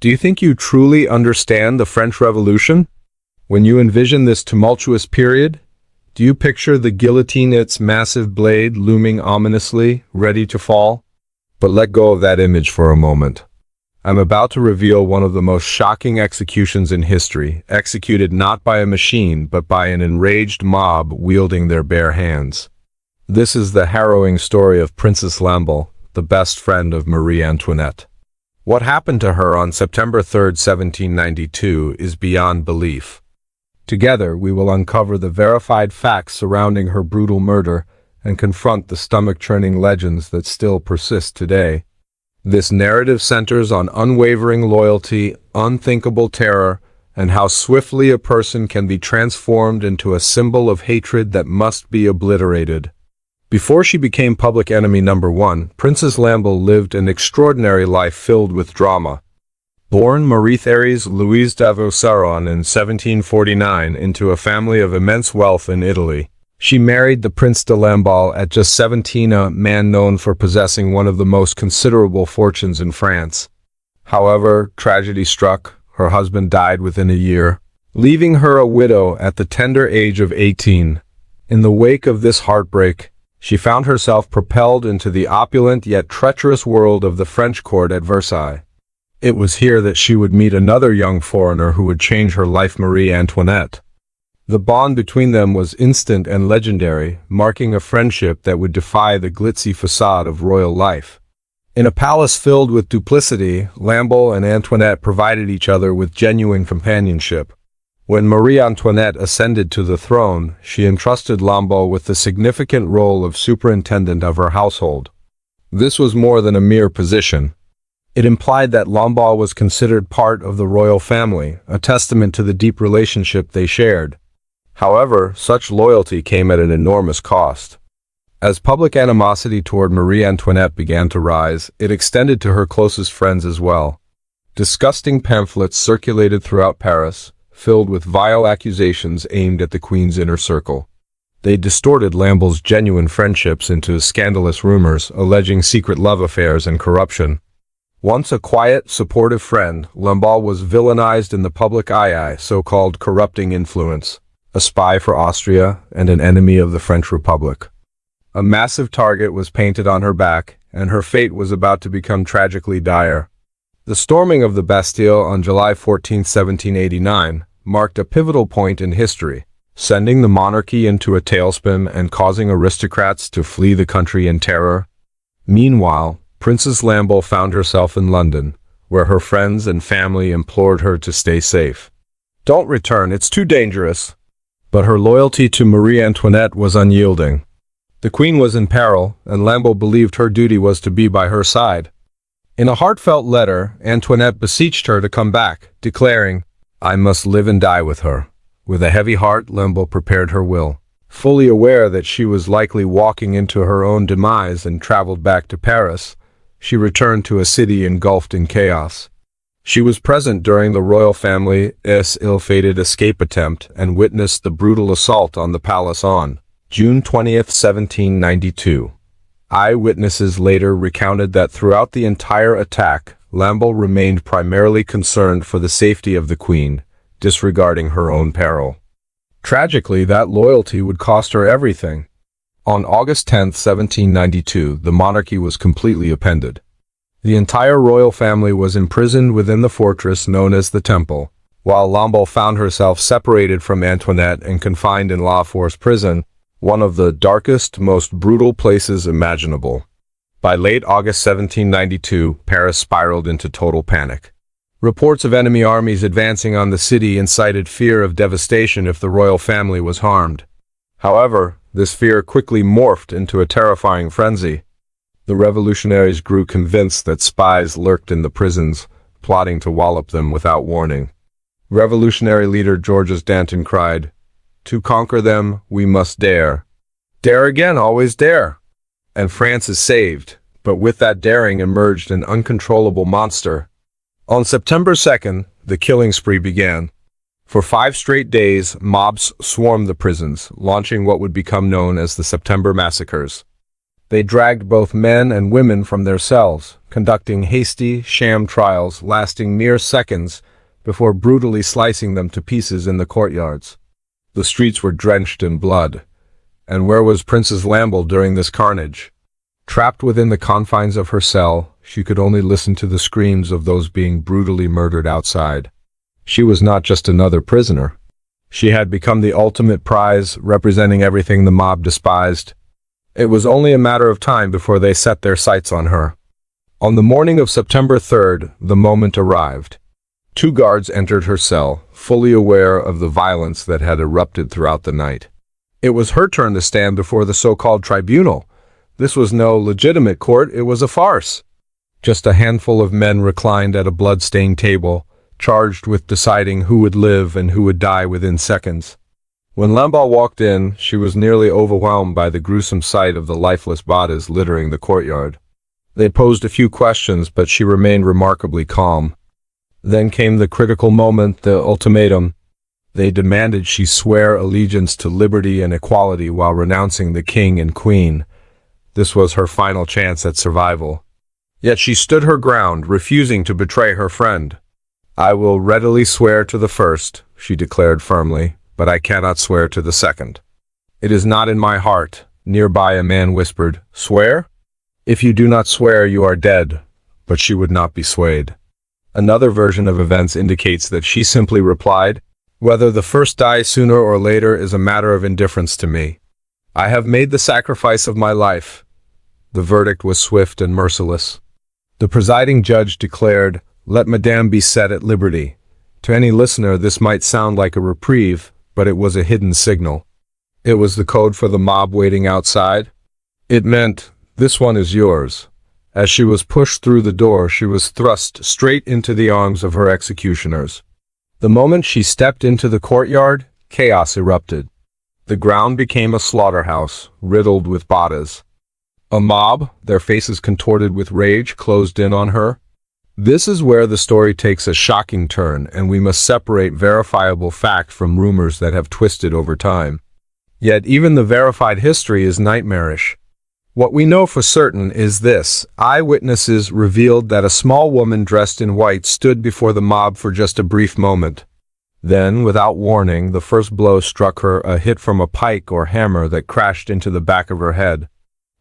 Do you think you truly understand the French Revolution? When you envision this tumultuous period, do you picture the guillotine, its massive blade looming ominously, ready to fall? But let go of that image for a moment. I'm about to reveal one of the most shocking executions in history, executed not by a machine, but by an enraged mob wielding their bare hands. This is the harrowing story of Princess Lamballe, the best friend of Marie Antoinette. What happened to her on September 3, 1792, is beyond belief. Together, we will uncover the verified facts surrounding her brutal murder and confront the stomach-churning legends that still persist today. This narrative centers on unwavering loyalty, unthinkable terror, and how swiftly a person can be transformed into a symbol of hatred that must be obliterated. Before she became public enemy number one, Princess Lamballe lived an extraordinary life filled with drama. Born Marie-Thérèse Louise d'Avaux-Saran in 1749 into a family of immense wealth in Italy, she married the Prince de Lamballe at just 17, a man known for possessing one of the most considerable fortunes in France. However, tragedy struck. Her husband died within a year, leaving her a widow at the tender age of 18. In the wake of this heartbreak, she found herself propelled into the opulent yet treacherous world of the French court at Versailles. It was here that she would meet another young foreigner who would change her life, Marie Antoinette. The bond between them was instant and legendary, marking a friendship that would defy the glitzy facade of royal life. In a palace filled with duplicity, Lamballe and Antoinette provided each other with genuine companionship. When Marie Antoinette ascended to the throne, she entrusted Lamballe with the significant role of superintendent of her household. This was more than a mere position. It implied that Lamballe was considered part of the royal family, a testament to the deep relationship they shared. However, such loyalty came at an enormous cost. As public animosity toward Marie Antoinette began to rise, it extended to her closest friends as well. Disgusting pamphlets circulated throughout Paris, filled with vile accusations aimed at the Queen's inner circle. They distorted Lamballe's genuine friendships into scandalous rumors, alleging secret love affairs and corruption. Once a quiet, supportive friend, Lamballe was villainized in the public eye, so-called corrupting influence, a spy for Austria and an enemy of the French Republic. A massive target was painted on her back, and her fate was about to become tragically dire. The storming of the Bastille on July 14, 1789, marked a pivotal point in history, sending the monarchy into a tailspin and causing aristocrats to flee the country in terror. Meanwhile, Princess Lamballe found herself in London, where her friends and family implored her to stay safe. "Don't return, it's too dangerous." But her loyalty to Marie Antoinette was unyielding. The Queen was in peril, and Lamballe believed her duty was to be by her side. In a heartfelt letter, Antoinette beseeched her to come back, declaring, "I must live and die with her." With a heavy heart, Lamballe prepared her will. Fully aware that she was likely walking into her own demise and traveled back to Paris, she returned to a city engulfed in chaos. She was present during the royal family's ill-fated escape attempt and witnessed the brutal assault on the palace on June 20, 1792. Eyewitnesses later recounted that throughout the entire attack, Lamballe remained primarily concerned for the safety of the Queen, disregarding her own peril. Tragically, that loyalty would cost her everything. On August 10, 1792, the monarchy was completely upended. The entire royal family was imprisoned within the fortress known as the Temple, while Lamballe found herself separated from Antoinette and confined in La Force prison, one of the darkest, most brutal places imaginable. By late August 1792, Paris spiraled into total panic. Reports of enemy armies advancing on the city incited fear of devastation if the royal family was harmed. However, this fear quickly morphed into a terrifying frenzy. The revolutionaries grew convinced that spies lurked in the prisons, plotting to wallop them without warning. Revolutionary leader Georges Danton cried, "To conquer them, we must dare. Dare again, always dare." And France is saved, but with that daring emerged an uncontrollable monster. On September 2nd, the killing spree began. For 5 straight days, mobs swarmed the prisons, launching what would become known as the September Massacres. They dragged both men and women from their cells, conducting hasty, sham trials lasting mere seconds before brutally slicing them to pieces in the courtyards. The streets were drenched in blood. And where was Princess Lamble during this carnage? Trapped within the confines of her cell, she could only listen to the screams of those being brutally murdered outside. She was not just another prisoner. She had become the ultimate prize, representing everything the mob despised. It was only a matter of time before they set their sights on her. On the morning of September 3rd, the moment arrived. 2 guards entered her cell, fully aware of the violence that had erupted throughout the night. It was her turn to stand before the so-called tribunal. This was no legitimate court, it was a farce. Just a handful of men reclined at a blood-stained table, charged with deciding who would live and who would die within seconds. When Lamble walked in, she was nearly overwhelmed by the gruesome sight of the lifeless bodies littering the courtyard. They posed a few questions, but she remained remarkably calm. Then came the critical moment, the ultimatum. They demanded she swear allegiance to liberty and equality while renouncing the king and queen. This was her final chance at survival. Yet she stood her ground, refusing to betray her friend. "I will readily swear to the first," she declared firmly, "but I cannot swear to the second. It is not in my heart." Nearby a man whispered, "Swear? If you do not swear, you are dead." But she would not be swayed. Another version of events indicates that she simply replied, "Whether the first die sooner or later is a matter of indifference to me. I have made the sacrifice of my life." The verdict was swift and merciless. The presiding judge declared, "Let Madame be set at liberty." To any listener, this might sound like a reprieve, but it was a hidden signal. It was the code for the mob waiting outside. It meant, "This one is yours." As she was pushed through the door, she was thrust straight into the arms of her executioners. The moment she stepped into the courtyard, chaos erupted. The ground became a slaughterhouse, riddled with bodies. A mob, their faces contorted with rage, closed in on her. This is where the story takes a shocking turn, and we must separate verifiable fact from rumors that have twisted over time. Yet even the verified history is nightmarish. What we know for certain is this: eyewitnesses revealed that a small woman dressed in white stood before the mob for just a brief moment. Then, without warning, the first blow struck her, a hit from a pike or hammer that crashed into the back of her head.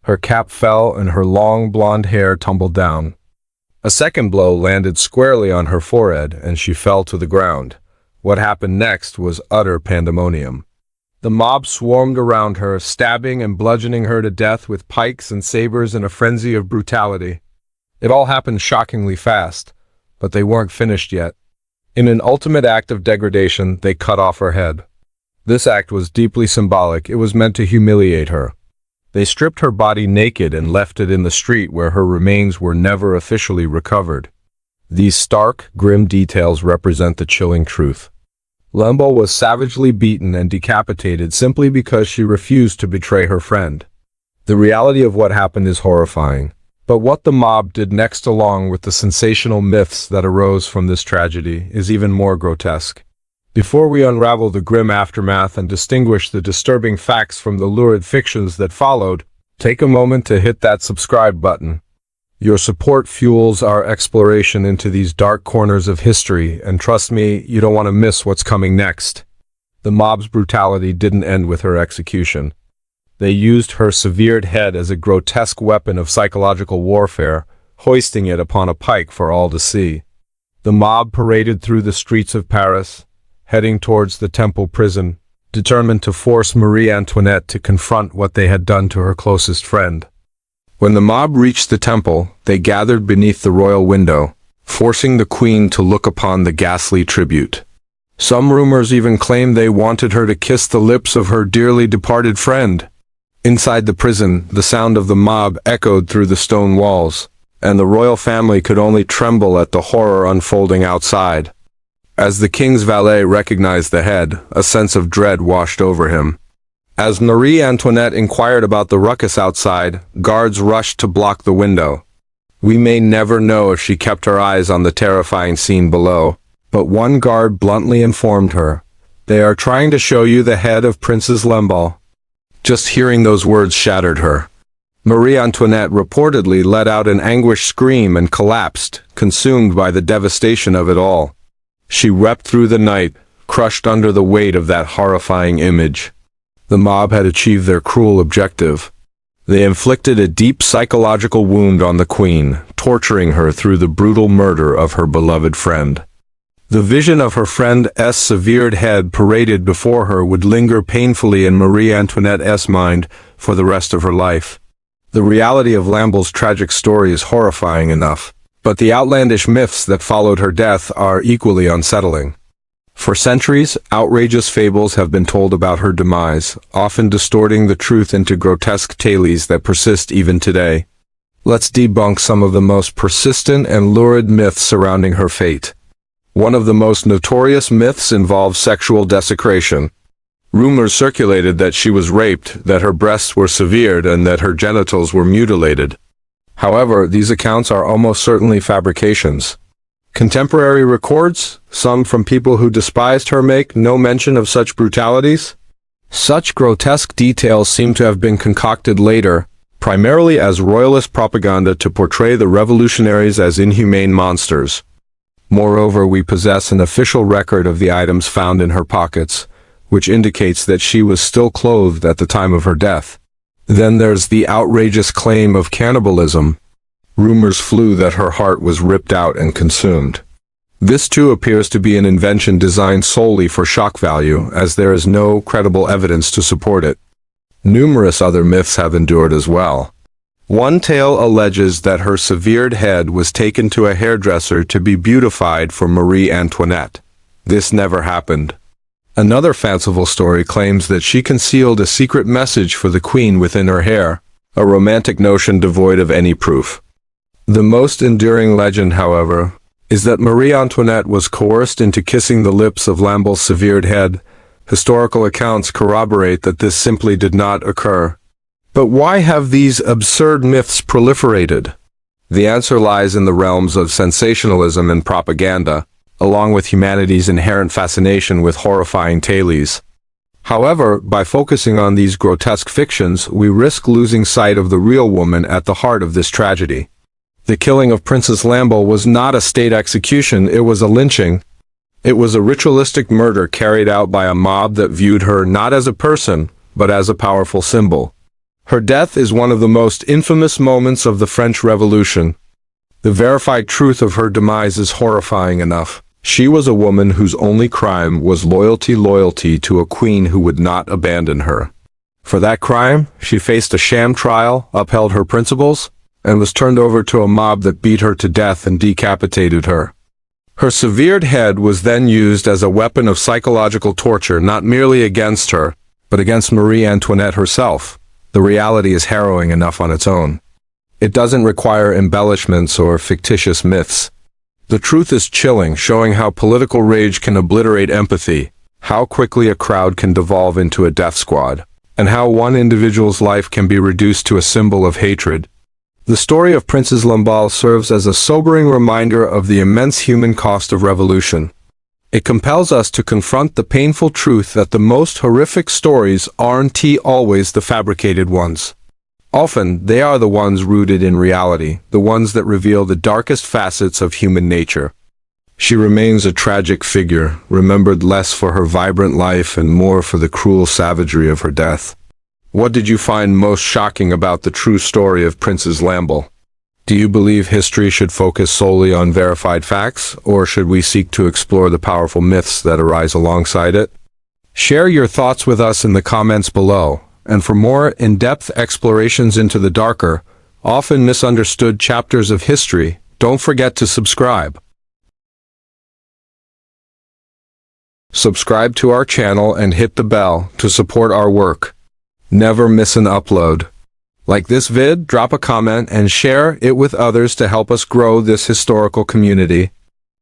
Her cap fell and her long blonde hair tumbled down. A second blow landed squarely on her forehead and she fell to the ground. What happened next was utter pandemonium. The mob swarmed around her, stabbing and bludgeoning her to death with pikes and sabers in a frenzy of brutality. It all happened shockingly fast, but they weren't finished yet. In an ultimate act of degradation, they cut off her head. This act was deeply symbolic. It was meant to humiliate her. They stripped her body naked and left it in the street where her remains were never officially recovered. These stark, grim details represent the chilling truth. Lamble was savagely beaten and decapitated simply because she refused to betray her friend. The reality of what happened is horrifying, but what the mob did next, along with the sensational myths that arose from this tragedy, is even more grotesque. Before we unravel the grim aftermath and distinguish the disturbing facts from the lurid fictions that followed, take a moment to hit that subscribe button. Your support fuels our exploration into these dark corners of history, and trust me, you don't want to miss what's coming next. The mob's brutality didn't end with her execution. They used her severed head as a grotesque weapon of psychological warfare, hoisting it upon a pike for all to see. The mob paraded through the streets of Paris, heading towards the Temple prison, determined to force Marie Antoinette to confront what they had done to her closest friend. When the mob reached the temple, they gathered beneath the royal window, forcing the queen to look upon the ghastly tribute. Some rumors even claimed they wanted her to kiss the lips of her dearly departed friend. Inside the prison, the sound of the mob echoed through the stone walls, and the royal family could only tremble at the horror unfolding outside. As the king's valet recognized the head, a sense of dread washed over him. As Marie Antoinette inquired about the ruckus outside, guards rushed to block the window. We may never know if she kept her eyes on the terrifying scene below, but one guard bluntly informed her, "They are trying to show you the head of Princess Lamble." Just hearing those words shattered her. Marie Antoinette reportedly let out an anguished scream and collapsed, consumed by the devastation of it all. She wept through the night, crushed under the weight of that horrifying image. The mob had achieved their cruel objective. They inflicted a deep psychological wound on the queen, torturing her through the brutal murder of her beloved friend. The vision of her friend's severed head paraded before her would linger painfully in Marie Antoinette's mind for the rest of her life. The reality of Lamballe's tragic story is horrifying enough, but the outlandish myths that followed her death are equally unsettling. For centuries, outrageous fables have been told about her demise, often distorting the truth into grotesque tales that persist even today. Let's debunk some of the most persistent and lurid myths surrounding her fate. One of the most notorious myths involves sexual desecration. Rumors circulated that she was raped, that her breasts were severed, and that her genitals were mutilated. However, these accounts are almost certainly fabrications. Contemporary records, some from people who despised her, make no mention of such brutalities. Such grotesque details seem to have been concocted later, primarily as royalist propaganda to portray the revolutionaries as inhumane monsters. Moreover, we possess an official record of the items found in her pockets, which indicates that she was still clothed at the time of her death. Then there's the outrageous claim of cannibalism. Rumors flew that her heart was ripped out and consumed. This too appears to be an invention designed solely for shock value, as there is no credible evidence to support it. Numerous other myths have endured as well. One tale alleges that her severed head was taken to a hairdresser to be beautified for Marie Antoinette. This never happened. Another fanciful story claims that she concealed a secret message for the queen within her hair, a romantic notion devoid of any proof. The most enduring legend, however, is that Marie Antoinette was coerced into kissing the lips of Lamballe's severed head. Historical accounts corroborate that this simply did not occur. But why have these absurd myths proliferated? The answer lies in the realms of sensationalism and propaganda, along with humanity's inherent fascination with horrifying tales. However, by focusing on these grotesque fictions, we risk losing sight of the real woman at the heart of this tragedy. The killing of Princess Lamballe was not a state execution, it was a lynching. It was a ritualistic murder carried out by a mob that viewed her not as a person, but as a powerful symbol. Her death is one of the most infamous moments of the French Revolution. The verified truth of her demise is horrifying enough. She was a woman whose only crime was loyalty to a queen who would not abandon her. For that crime, she faced a sham trial, upheld her principles, and was turned over to a mob that beat her to death and decapitated her. Her severed head was then used as a weapon of psychological torture, not merely against her, but against Marie Antoinette herself. The reality is harrowing enough on its own. It doesn't require embellishments or fictitious myths. The truth is chilling, showing how political rage can obliterate empathy, how quickly a crowd can devolve into a death squad, and how one individual's life can be reduced to a symbol of hatred. The story of Princess Lamballe serves as a sobering reminder of the immense human cost of revolution. It compels us to confront the painful truth that the most horrific stories aren't always the fabricated ones. Often, they are the ones rooted in reality, the ones that reveal the darkest facets of human nature. She remains a tragic figure, remembered less for her vibrant life and more for the cruel savagery of her death. What did you find most shocking about the true story of Princess Lamballe? Do you believe history should focus solely on verified facts, or should we seek to explore the powerful myths that arise alongside it? Share your thoughts with us in the comments below, and for more in-depth explorations into the darker, often misunderstood chapters of history, don't forget to subscribe. Subscribe to our channel and hit the bell to support our work. Never miss an upload. Like this vid, drop a comment and share it with others to help us grow this historical community.